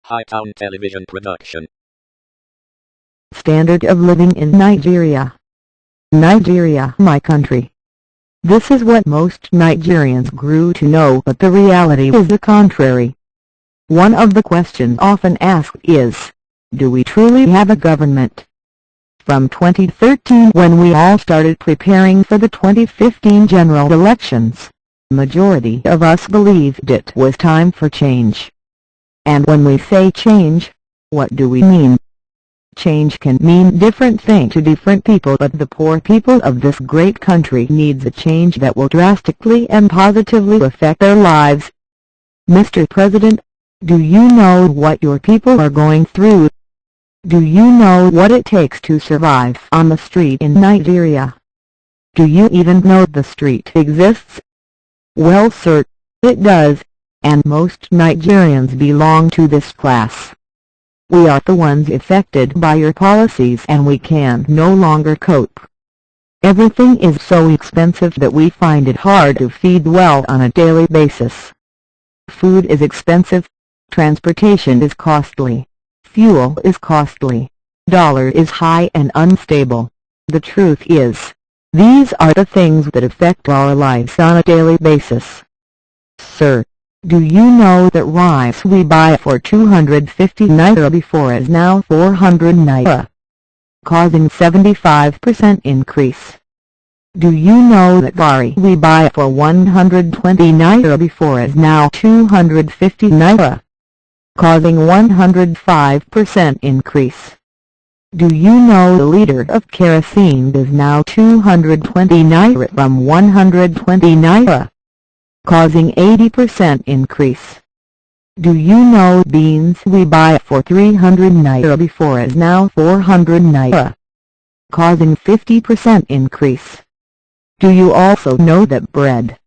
Hightown Television production. Standard of living in Nigeria. Nigeria, my country. This is what most Nigerians grew to know, but the reality is the contrary. One of the questions often asked is, do we truly have a government? From 2013, when we all started preparing for the 2015 general elections, majority of us believed it was time for change. And when we say change, what do we mean? Change can mean different things to different people, but the poor people of this great country needs a change that will drastically and positively affect their lives. Mr. President, do you know what your people are going through? Do you know what it takes to survive on the street in Nigeria? Do you even know the street exists? Well, sir, it does, and most Nigerians belong to this class. We are the ones affected by your policies, and we can no longer cope. Everything is so expensive that we find it hard to feed well on a daily basis. Food is expensive, transportation is costly, fuel is costly, dollar is high and unstable. The truth is, these are the things that affect our lives on a daily basis. Sir, do you know that rice we buy for 250 naira before is now 400 naira, causing 75% increase? Do you know that garri we buy for 120 naira before is now 250 naira, causing 105% increase? Do you know the liter of kerosene is now 220 naira from 120 naira, causing 80% increase? Do you know beans we buy for 300 naira before is now 400 naira, causing 50% increase? Do you also know that bread,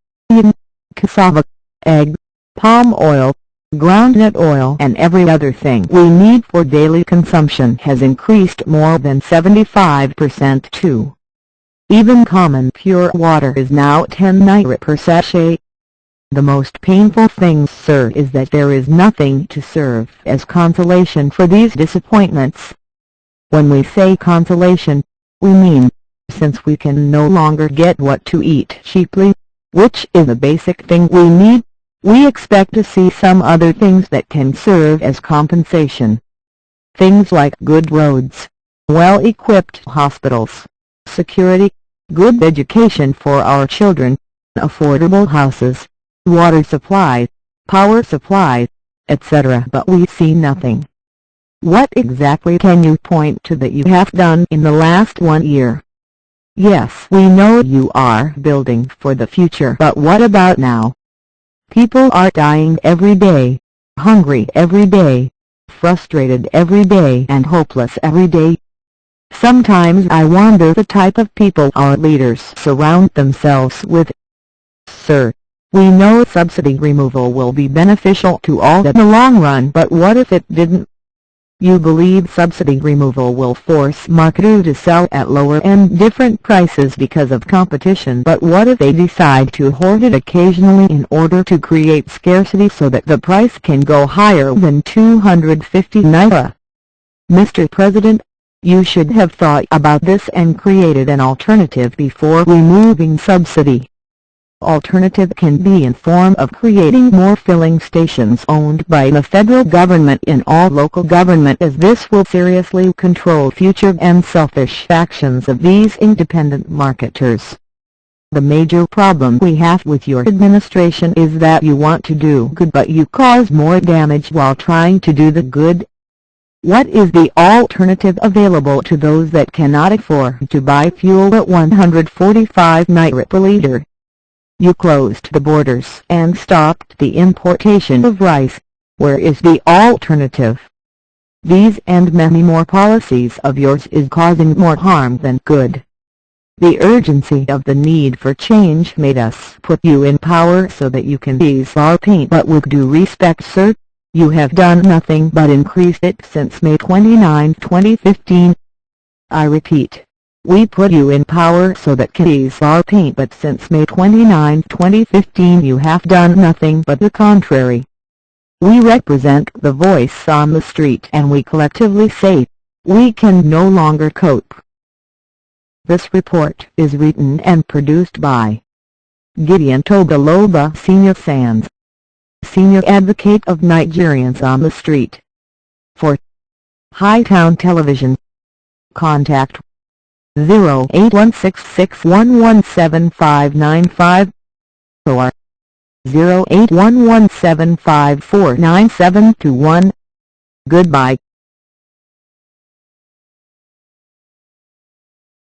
cassava, egg, palm oil, groundnut oil and every other thing we need for daily consumption has increased more than 75% too? Even common pure water is now 10 naira per sachet. The most painful thing, sir, is that there is nothing to serve as consolation for these disappointments. When we say consolation, we mean, since we can no longer get what to eat cheaply, which is a basic thing we need, we expect to see some other things that can serve as compensation. Things like good roads, well-equipped hospitals, security, good education for our children, affordable houses, water supply, power supply, etc. But we see nothing. What exactly can you point to that you have done in the last 1 year? Yes, we know you are building for the future, but what about now? People are dying every day, hungry every day, frustrated every day and hopeless every day. Sometimes I wonder the type of people our leaders surround themselves with. Sir, we know subsidy removal will be beneficial to all in the long run, but what if it didn't? You believe subsidy removal will force marketers to sell at lower and different prices because of competition, but what if they decide to hoard it occasionally in order to create scarcity so that the price can go higher than 250 naira? Mr. President, you should have thought about this and created an alternative before removing subsidy. Alternative can be in form of creating more filling stations owned by the federal government in all local government, as this will seriously control future and selfish actions of these independent marketers. The major problem we have with your administration is that you want to do good but you cause more damage while trying to do the good. What is the alternative available to those that cannot afford to buy fuel at 145 naira per liter? You closed the borders and stopped the importation of rice. Where is the alternative? These and many more policies of yours is causing more harm than good. The urgency of the need for change made us put you in power so that you can ease our pain, but with due respect, sir, you have done nothing but increase it since May 29, 2015. I repeat, we put you in power so that can ease our pain, but since May 29, 2015 you have done nothing but the contrary. We represent the voice on the street and we collectively say, we can no longer cope. This report is written and produced by Gideon Tobaloba Senior Sands, Senior Advocate of Nigerians on the Street. For Hightown Television, contact 0816611795 or 081175497721. Goodbye.